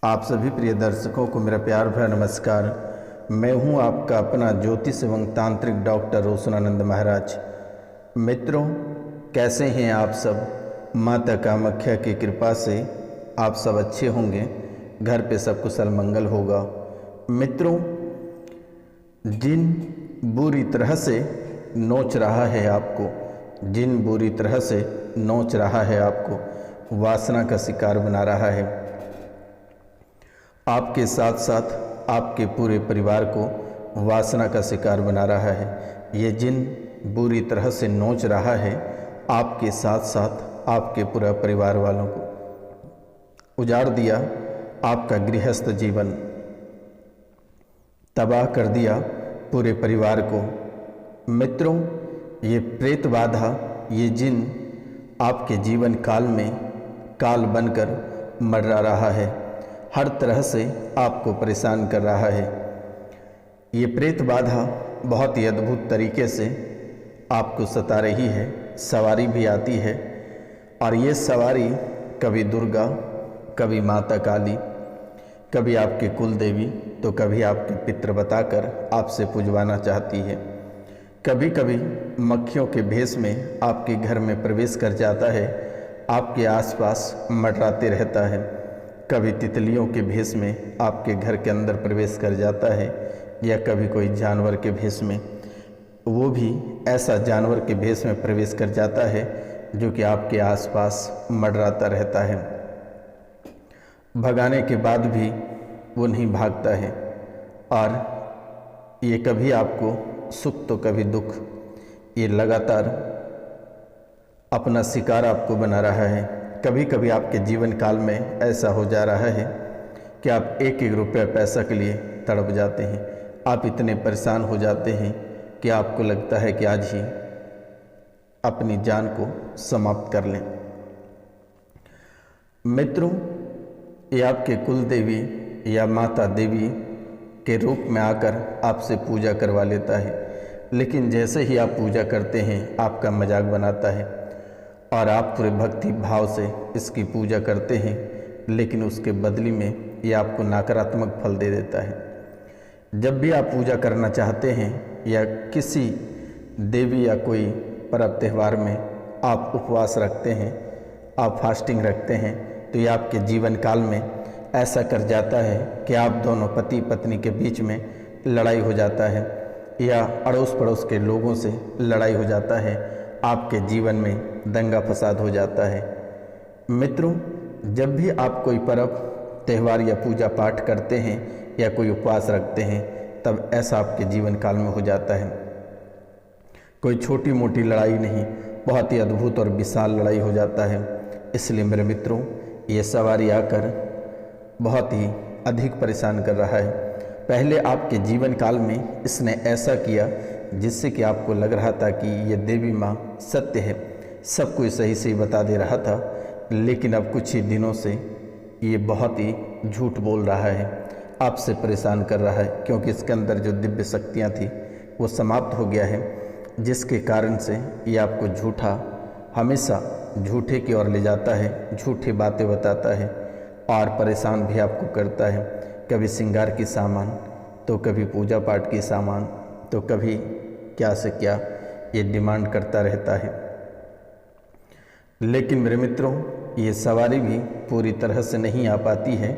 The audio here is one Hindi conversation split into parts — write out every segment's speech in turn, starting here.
आप सभी प्रिय दर्शकों को मेरा प्यार भरा नमस्कार। मैं हूं आपका अपना ज्योतिष एवं तांत्रिक डॉक्टर रोशनानंद महाराज। मित्रों, कैसे हैं आप सब? माता कामाख्या की कृपा से आप सब अच्छे होंगे, घर पे सब कुशल मंगल होगा। मित्रों, जिन बुरी तरह से नोच रहा है आपको, जिन बुरी तरह से नोच रहा है आपको, वासना का शिकार बना रहा है, आपके साथ साथ आपके पूरे परिवार को वासना का शिकार बना रहा है। ये जिन बुरी तरह से नोच रहा है आपके साथ साथ आपके पूरा परिवार वालों को, उजाड़ दिया आपका गृहस्थ जीवन, तबाह कर दिया पूरे परिवार को। मित्रों, ये प्रेत बाधा, ये जिन आपके जीवन काल में काल बनकर मंडरा रहा है, हर तरह से आपको परेशान कर रहा है। ये प्रेत बाधा बहुत ही अद्भुत तरीके से आपको सता रही है, सवारी भी आती है। और ये सवारी कभी दुर्गा, कभी माता काली, कभी आपके कुल देवी, तो कभी आपके पितृ बताकर आपसे पुजवाना चाहती है। कभी कभी मक्खियों के भेष में आपके घर में प्रवेश कर जाता है, आपके आसपास मंडराते रहता है। कभी तितलियों के भेष में आपके घर के अंदर प्रवेश कर जाता है, या कभी कोई जानवर के भेष में, वो भी ऐसा जानवर के भेष में प्रवेश कर जाता है जो कि आपके आसपास मंडराता रहता है। भगाने के बाद भी वो नहीं भागता है, और ये कभी आपको सुख तो कभी दुख, ये लगातार अपना शिकार आपको बना रहा है। कभी कभी आपके जीवन काल में ऐसा हो जा रहा है कि आप एक एक रुपया पैसा के लिए तड़प जाते हैं। आप इतने परेशान हो जाते हैं कि आपको लगता है कि आज ही अपनी जान को समाप्त कर लें। मित्रों, ये आपके कुल देवी या माता देवी के रूप में आकर आपसे पूजा करवा लेता है, लेकिन जैसे ही आप पूजा करते हैं आपका मजाक बनाता है और आप पूरे भक्ति भाव से इसकी पूजा करते हैं, लेकिन उसके बदले में ये आपको नकारात्मक फल दे देता है। जब भी आप पूजा करना चाहते हैं या किसी देवी या कोई पर्व त्यौहार में आप उपवास रखते हैं, आप फास्टिंग रखते हैं, तो ये आपके जीवन काल में ऐसा कर जाता है कि आप दोनों पति पत्नी के बीच में लड़ाई हो जाता है, या अड़ोस पड़ोस के लोगों से लड़ाई हो जाता है, आपके जीवन में दंगा फसाद हो जाता है। मित्रों, जब भी आप कोई पर्व त्यौहार या पूजा पाठ करते हैं या कोई उपवास रखते हैं, तब ऐसा आपके जीवन काल में हो जाता है। कोई छोटी मोटी लड़ाई नहीं, बहुत ही अद्भुत और विशाल लड़ाई हो जाता है। इसलिए मेरे मित्रों, ये सवारी आकर बहुत ही अधिक परेशान कर रहा है। पहले आपके जीवन काल में इसने ऐसा किया जिससे कि आपको लग रहा था कि ये देवी माँ सत्य है, सब कुछ सही सही बता दे रहा था, लेकिन अब कुछ ही दिनों से ये बहुत ही झूठ बोल रहा है, आपसे परेशान कर रहा है, क्योंकि इसके अंदर जो दिव्य शक्तियाँ थी वो समाप्त हो गया है, जिसके कारण से ये आपको झूठा, हमेशा झूठे की ओर ले जाता है, झूठी बातें बताता है और परेशान भी आपको करता है। कभी श्रृंगार की सामान, तो कभी पूजा पाठ की सामान, तो कभी क्या से क्या ये डिमांड करता रहता है। लेकिन मेरे मित्रों, ये सवारी भी पूरी तरह से नहीं आ पाती है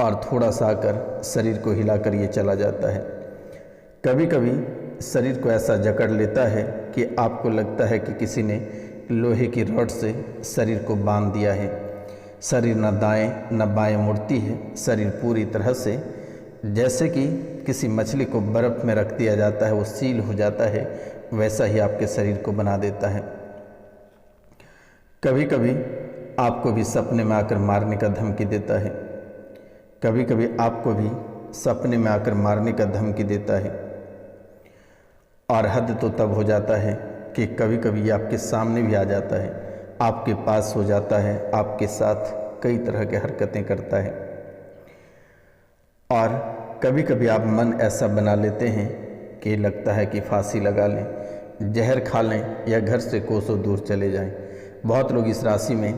और थोड़ा सा आकर शरीर को हिलाकर ये चला जाता है। कभी कभी शरीर को ऐसा जकड़ लेता है कि आपको लगता है कि किसी ने लोहे की रॉड से शरीर को बांध दिया है। शरीर न दाएं न बाएं मुड़ती है, शरीर पूरी तरह से जैसे कि किसी मछली को बर्फ़ में रख दिया जाता है, वो सील हो जाता है, वैसा ही आपके शरीर को बना देता है। कभी कभी आपको भी सपने में आकर मारने का धमकी देता है, कभी कभी आपको भी सपने में आकर मारने का धमकी देता है। और हद तो तब हो जाता है कि कभी कभी आपके सामने भी आ जाता है, आपके पास हो जाता है, आपके साथ कई तरह की हरकतें करता है। और कभी कभी आप मन ऐसा बना लेते हैं कि लगता है कि फांसी लगा लें, जहर खा लें या घर से कोसों दूर चले जाएं। बहुत लोग इस राशि में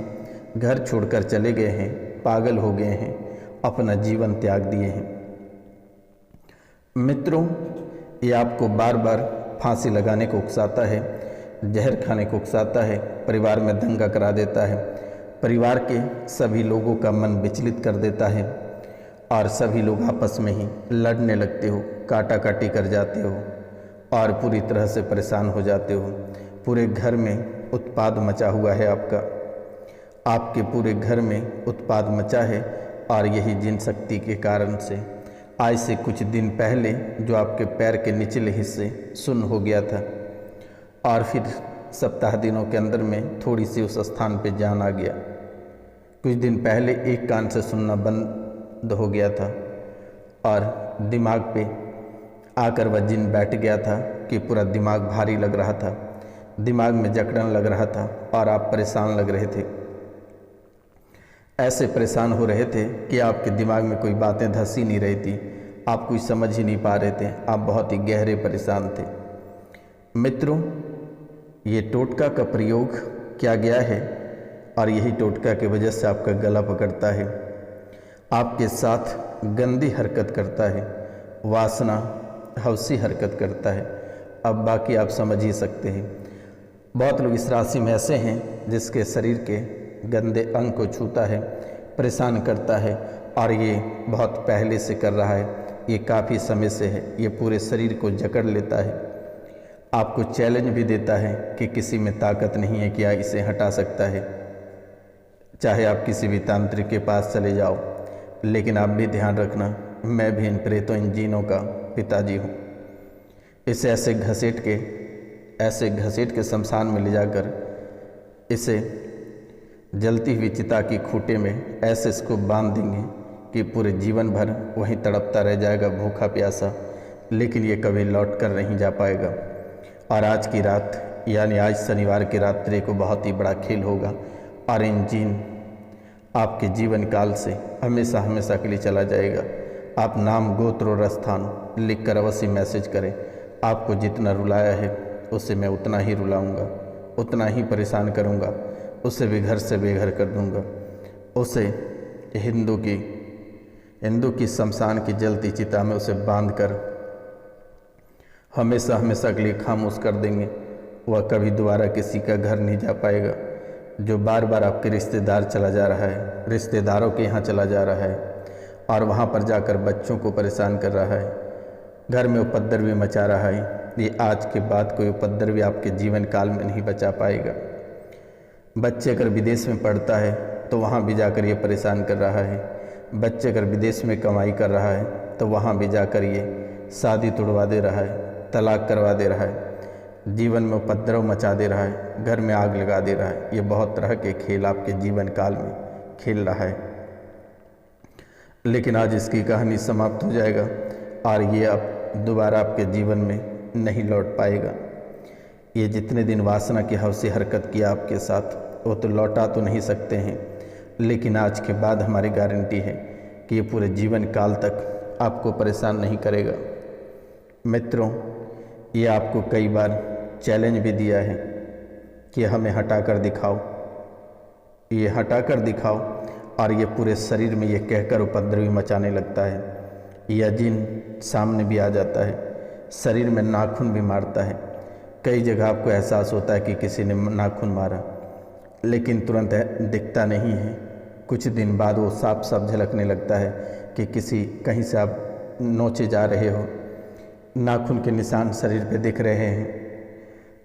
घर छोड़कर चले गए हैं, पागल हो गए हैं अपना जीवन त्याग दिए हैं। मित्रों, ये आपको बार बार फांसी लगाने को उकसाता है, जहर खाने को उकसाता है, परिवार में दंगा करा देता है, परिवार के सभी लोगों का मन विचलित कर देता है और सभी लोग आपस में ही लड़ने लगते हो, काटा काटी कर जाते हो और पूरी तरह से परेशान हो जाते हो। पूरे घर में उत्पाद मचा हुआ है आपके पूरे घर में उत्पाद मचा है और यही जिन शक्ति के कारण से आज से कुछ दिन पहले जो आपके पैर के निचले हिस्से सुन्न हो गया था और फिर सप्ताह दिनों के अंदर में थोड़ी सी उस स्थान पे जान आ गया। कुछ दिन पहले एक कान से सुनना बंद हो गया था और दिमाग पे आकर वह जिन बैठ गया था कि पूरा दिमाग भारी लग रहा था, दिमाग में जकड़न लग रहा था और आप परेशान लग रहे थे। ऐसे परेशान हो रहे थे कि आपके दिमाग में कोई बातें धंस ही नहीं रही थी, आप कुछ समझ ही नहीं पा रहे थे, आप बहुत ही गहरे परेशान थे। मित्रों, ये टोटका का प्रयोग किया गया है और यही टोटका की वजह से आपका गला पकड़ता है, आपके साथ गंदी हरकत करता है, वासना हवसी हरकत करता है। अब बाकी आप समझ ही सकते हैं। बहुत लोग इस राशि में ऐसे हैं जिसके शरीर के गंदे अंग को छूता है, परेशान करता है और ये बहुत पहले से कर रहा है, ये काफ़ी समय से है, ये पूरे शरीर को जकड़ लेता है, आपको चैलेंज भी देता है कि किसी में ताकत नहीं है कि इसे हटा सकता है। चाहे आप किसी भी तांत्रिक के पास चले जाओ, लेकिन आप भी ध्यान रखना, मैं भी इन प्रेतों इन जीनों का पिताजी हूँ। इसे ऐसे घसीट के शमशान में ले जाकर इसे जलती हुई चिता की खूंटे में ऐसे इसको बांध देंगे कि पूरे जीवन भर वहीं तड़पता रह जाएगा, भूखा प्यासा, लेकिन ये कभी लौट कर नहीं जा पाएगा। और आज की रात यानी आज शनिवार की रात्रि को बहुत ही बड़ा खेल होगा और इन जीन आपके जीवन काल से हमेशा हमेशा के लिए चला जाएगा। आप नाम, गोत्र और स्थान लिख कर अवश्य मैसेज करें। आपको जितना रुलाया है उससे मैं उतना ही रुलाऊंगा, उतना ही परेशान करूंगा, उसे भी घर से बेघर कर दूंगा, उसे हिंदू की शमशान की जलती चिता में उसे बांधकर हमेशा हमेशा के लिए खामोश कर देंगे। वह कभी दोबारा किसी का घर नहीं जा पाएगा। जो बार बार आपके रिश्तेदार चला जा रहा है, रिश्तेदारों के यहाँ चला जा रहा है और वहाँ पर जाकर बच्चों को परेशान कर रहा है, घर में उपद्रवी मचा रहा है, ये आज के बाद कोई उपद्रवी आपके जीवन काल में नहीं बचा पाएगा। बच्चे अगर विदेश में पढ़ता है तो वहाँ भी जाकर ये परेशान कर रहा है। बच्चे अगर विदेश में कमाई कर रहा है तो वहाँ भी जाकर ये शादी तुड़वा दे रहा है, तलाक करवा दे रहा है, जीवन में उपद्रव मचा दे रहा है, घर में आग लगा दे रहा है। ये बहुत तरह के खेल आपके जीवन काल में खेल रहा है, लेकिन आज इसकी कहानी समाप्त हो जाएगा और ये अब दोबारा आपके जीवन में नहीं लौट पाएगा। ये जितने दिन वासना की हवसी हरकत किया आपके साथ वो तो लौटा तो नहीं सकते हैं, लेकिन आज के बाद हमारी गारंटी है कि ये पूरे जीवन काल तक आपको परेशान नहीं करेगा। मित्रों, ये आपको कई बार चैलेंज भी दिया है कि हमें हटा कर दिखाओ, ये हटा कर दिखाओ, और ये पूरे शरीर में ये कहकर उपद्रवी मचाने लगता है। यह जिन सामने भी आ जाता है, शरीर में नाखून भी मारता है। कई जगह आपको एहसास होता है कि किसी ने नाखून मारा, लेकिन तुरंत दिखता नहीं है। कुछ दिन बाद वो साफ साफ झलकने लगता है कि कहीं से आप नोचे जा रहे हो, नाखून के निशान शरीर पे दिख रहे हैं,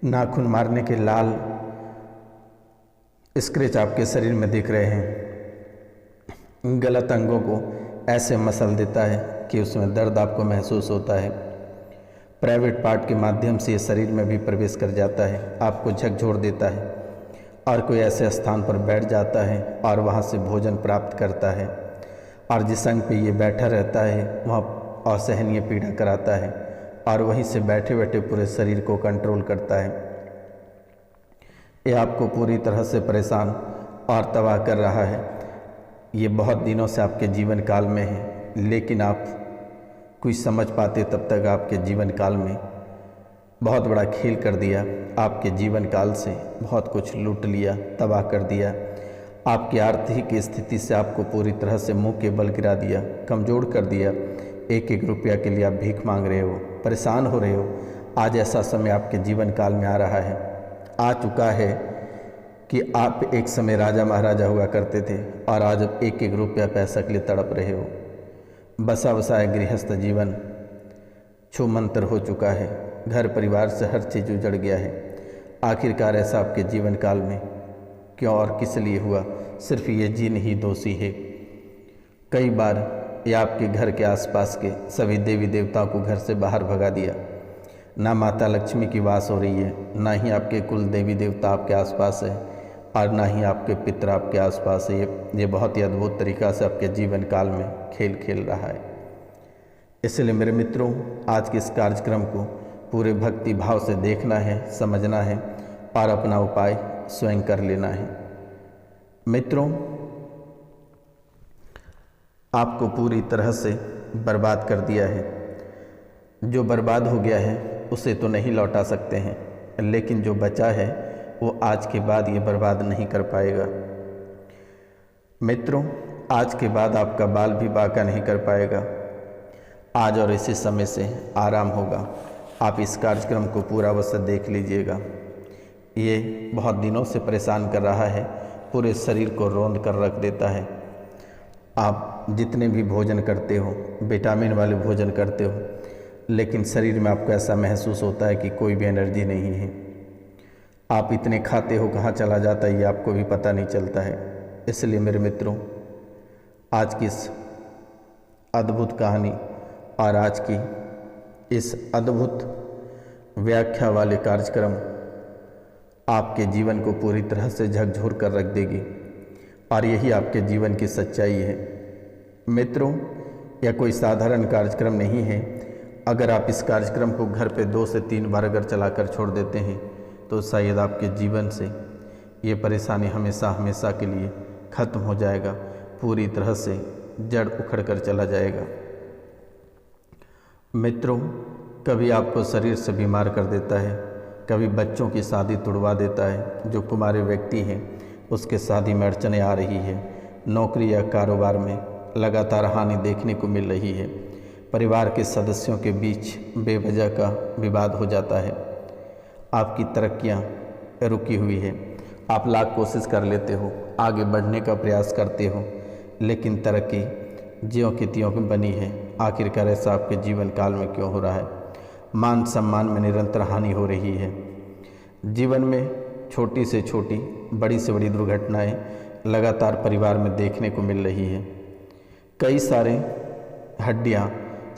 नाखून मारने के लाल स्क्रैच आपके शरीर में दिख रहे हैं। गलत अंगों को ऐसे मसल देता है कि उसमें दर्द आपको महसूस होता है। प्राइवेट पार्ट के माध्यम से ये शरीर में भी प्रवेश कर जाता है, आपको झकझोर देता है और कोई ऐसे स्थान पर बैठ जाता है और वहाँ से भोजन प्राप्त करता है, और जिस अंग पे ये बैठा रहता है वहाँ असहनीय पीड़ा कराता है और वहीं से बैठे बैठे पूरे शरीर को कंट्रोल करता है। ये आपको पूरी तरह से परेशान और तबाह कर रहा है। ये बहुत दिनों से आपके जीवन काल में है, लेकिन आप कुछ समझ पाते तब तक आपके जीवन काल में बहुत बड़ा खेल कर दिया, आपके जीवन काल से बहुत कुछ लूट लिया, तबाह कर दिया। आपकी आर्थिक स्थिति से आपको पूरी तरह से मुंह के बल गिरा दिया, कमज़ोर कर दिया। एक एक रुपया के लिए आप भीख मांग रहे हो, परेशान हो रहे हो। आज ऐसा समय आपके जीवन काल में आ रहा है, आ चुका है कि आप एक समय राजा महाराजा हुआ करते थे और आज अब एक एक रुपया पैसा के लिए तड़प रहे हो। बसा बसाया गृहस्थ जीवन छूमंतर हो चुका है, घर परिवार से हर चीज़ उजड़ गया है। आखिरकार ऐसा आपके जीवन काल में क्यों और किस लिए हुआ? सिर्फ ये जीन ही दोषी है। कई बार ये आपके घर के आसपास के सभी देवी देवताओं को घर से बाहर भगा दिया। ना माता लक्ष्मी की वास हो रही है, ना ही आपके कुल देवी देवता आपके आसपास है और ना ही आपके पितर आपके आसपास है। ये बहुत ही अद्भुत तरीक़ा से आपके जीवन काल में खेल खेल रहा है। इसलिए मेरे मित्रों, आज के इस कार्यक्रम को पूरे भक्ति भाव से देखना है, समझना है और अपना उपाय स्वयं कर लेना है। मित्रों, आपको पूरी तरह से बर्बाद कर दिया है। जो बर्बाद हो गया है उसे तो नहीं लौटा सकते हैं, लेकिन जो बचा है वो आज के बाद ये बर्बाद नहीं कर पाएगा। मित्रों, आज के बाद आपका बाल भी बांका नहीं कर पाएगा। आज और इसी समय से आराम होगा। आप इस कार्यक्रम को पूरा अवश्य देख लीजिएगा। ये बहुत दिनों से परेशान कर रहा है, पूरे शरीर को रौंद कर रख देता है। आप जितने भी भोजन करते हो, विटामिन वाले भोजन करते हो, लेकिन शरीर में आपको ऐसा महसूस होता है कि कोई भी एनर्जी नहीं है। आप इतने खाते हो, कहाँ चला जाता है ये आपको भी पता नहीं चलता है। इसलिए मेरे मित्रों, आज की इस अद्भुत कहानी और आज की इस अद्भुत व्याख्या वाले कार्यक्रम आपके जीवन को पूरी तरह से झकझोर कर रख देगी और यही आपके जीवन की सच्चाई है। मित्रों, यह कोई साधारण कार्यक्रम नहीं है। अगर आप इस कार्यक्रम को घर पे 2 से 3 बार अगर चलाकर छोड़ देते हैं तो शायद आपके जीवन से ये परेशानी हमेशा हमेशा के लिए ख़त्म हो जाएगा, पूरी तरह से जड़ उखड़ कर चला जाएगा। मित्रों, कभी आपको शरीर से बीमार कर देता है, कभी बच्चों की शादी तुड़वा देता है। जो कुमारे व्यक्ति हैं उसके शादी में अड़चनें आ रही है। नौकरी या कारोबार में लगातार हानि देखने को मिल रही है। परिवार के सदस्यों के बीच बेवजह का विवाद हो जाता है। आपकी तरक्कियां रुकी हुई है। आप लाख कोशिश कर लेते हो, आगे बढ़ने का प्रयास करते हो, लेकिन तरक्की ज्यों की त्यों की बनी है। आखिरकार ऐसा आपके जीवन काल में क्यों हो रहा है? मान सम्मान में निरंतर हानि हो रही है। जीवन में छोटी से छोटी, बड़ी से बड़ी दुर्घटनाएं लगातार परिवार में देखने को मिल रही है। कई सारे हड्डियां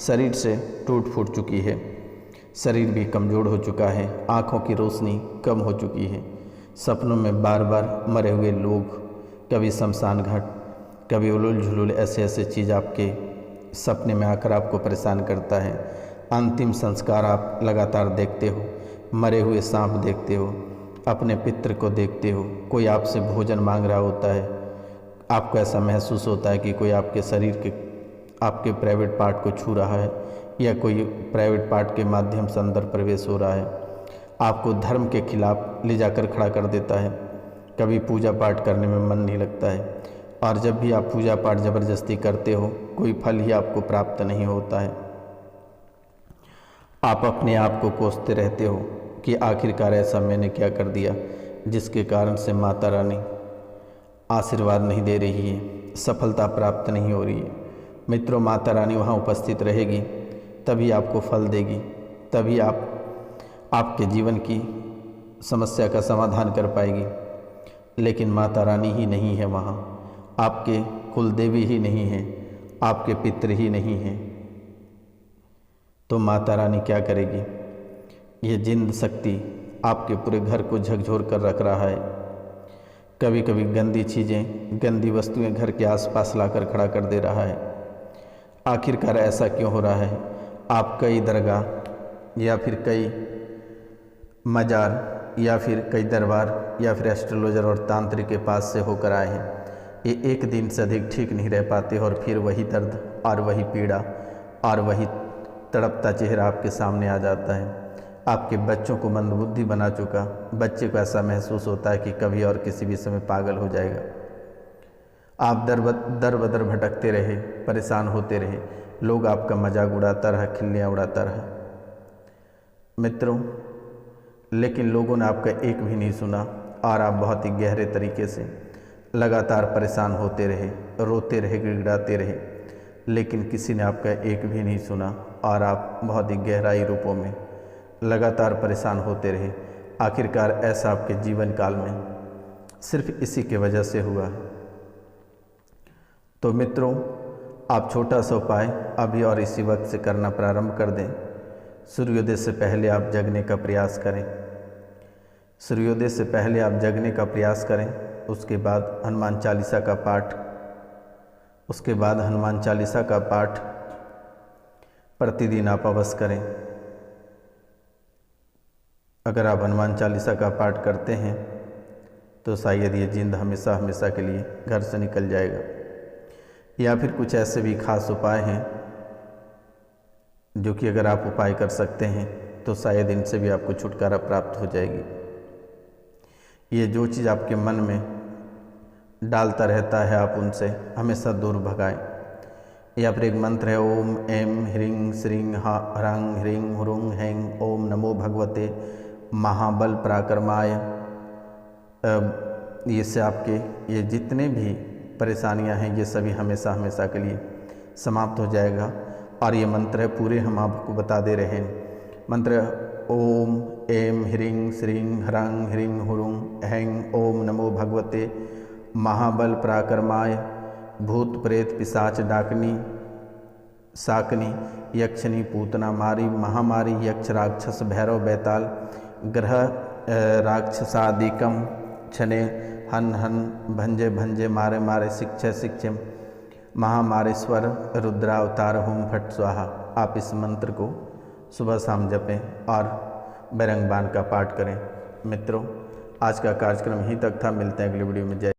शरीर से टूट फूट चुकी है, शरीर भी कमज़ोर हो चुका है, आँखों की रोशनी कम हो चुकी है। सपनों में बार बार मरे हुए लोग, कभी शमशान घाट, कभी उलूल झुलूल, ऐसे ऐसे चीज़ आपके सपने में आकर आपको परेशान करता है। अंतिम संस्कार आप लगातार देखते हो, मरे हुए सांप देखते हो, अपने पितृ को देखते हो, कोई आपसे भोजन मांग रहा होता है। आपको ऐसा महसूस होता है कि कोई आपके शरीर के, आपके प्राइवेट पार्ट को छू रहा है या कोई प्राइवेट पार्ट के माध्यम से अंदर प्रवेश हो रहा है। आपको धर्म के खिलाफ ले जाकर खड़ा कर देता है। कभी पूजा पाठ करने में मन नहीं लगता है और जब भी आप पूजा पाठ ज़बरदस्ती करते हो कोई फल ही आपको प्राप्त नहीं होता है। आप अपने आप को कोसते रहते हो कि आखिरकार ऐसा मैंने क्या कर दिया जिसके कारण से माता रानी आशीर्वाद नहीं दे रही है, सफलता प्राप्त नहीं हो रही है। मित्रों, माता रानी वहाँ उपस्थित रहेगी तभी आपको फल देगी, तभी आप आपके जीवन की समस्या का समाधान कर पाएगी। लेकिन माता रानी ही नहीं है वहाँ, आपके कुल देवी ही नहीं है, आपके पितृ ही नहीं है, तो माता रानी क्या करेगी? ये जिंद शक्ति आपके पूरे घर को झकझोर कर रख रहा है। कभी कभी गंदी चीज़ें, गंदी वस्तुएं घर के आसपास लाकर खड़ा कर दे रहा है। आखिरकार ऐसा क्यों हो रहा है? आप कई दरगाह या फिर कई मजार या फिर कई दरबार या फिर एस्ट्रोलॉजर और तांत्रिक के पास से होकर आए हैं। ये एक दिन से अधिक ठीक नहीं रह पाते और फिर वही दर्द और वही पीड़ा और वही तड़पता चेहरा आपके सामने आ जाता है। आपके बच्चों को मंदबुद्धि बना चुका, बच्चे को ऐसा महसूस होता है कि कभी और किसी भी समय पागल हो जाएगा। आप दर बदर भटकते रहे, परेशान होते रहे, लोग आपका मजाक उड़ाता रहा, खिल्लियाँ उड़ाता रहा मित्रों, लेकिन लोगों ने आपका एक भी नहीं सुना और आप बहुत ही गहरे तरीके से लगातार परेशान होते रहे, रोते रहे, गिड़गिड़ाते रहे, लेकिन किसी ने आपका एक भी नहीं सुना और आप बहुत ही गहराई रूपों में लगातार परेशान होते रहे। आखिरकार ऐसा आपके जीवन काल में सिर्फ इसी के वजह से हुआ है। तो मित्रों, आप छोटा सा उपाय अभी और इसी वक्त से करना प्रारंभ कर दें। सूर्योदय से पहले आप जगने का प्रयास करें। सूर्योदय से पहले आप जगने का प्रयास करें। उसके बाद हनुमान चालीसा का पाठ प्रतिदिन आप अवश्य करें। अगर आप हनुमान चालीसा का पाठ करते हैं तो शायद ये जिंद हमेशा हमेशा के लिए घर से निकल जाएगा। या फिर कुछ ऐसे भी खास उपाय हैं जो कि अगर आप उपाय कर सकते हैं तो शायद इनसे भी आपको छुटकारा प्राप्त हो जाएगी। ये जो चीज़ आपके मन में डालता रहता है आप उनसे हमेशा दूर भगाएं। या फिर एक मंत्र है, ओम ऐं ह्रीं श्रीं ह्रां ह्रीं ह्रूं हैं ओम नमो भगवते महाबल पराक्रमाय। इससे आपके ये जितने भी परेशानियां हैं ये सभी हमेशा हमेशा के लिए समाप्त हो जाएगा। और ये मंत्र है पूरे हम आपको बता दे रहे हैं। मंत्र ओम ऐं ह्रीं श्रीं ह्रां ह्रीं ह्रूं हैं ओम नमो भगवते महाबल पराक्रमाय। भूत प्रेत पिशाच डाकनी शाकनी यक्षिणी पूतना मारी महामारी यक्ष राक्षस भैरव बैताल ग्रह राक्षसादिकम क्षणे हन हन भंजे भंजे मारे मारे शिक्षे शिक्षे महामारेश्वर रुद्रावतार होम फट स्वाहा। आप इस मंत्र को सुबह शाम जपें और बजरंग बाण का पाठ करें। मित्रों, आज का कार्यक्रम यहीं तक था। मिलते हैं अगली वीडियो में। जय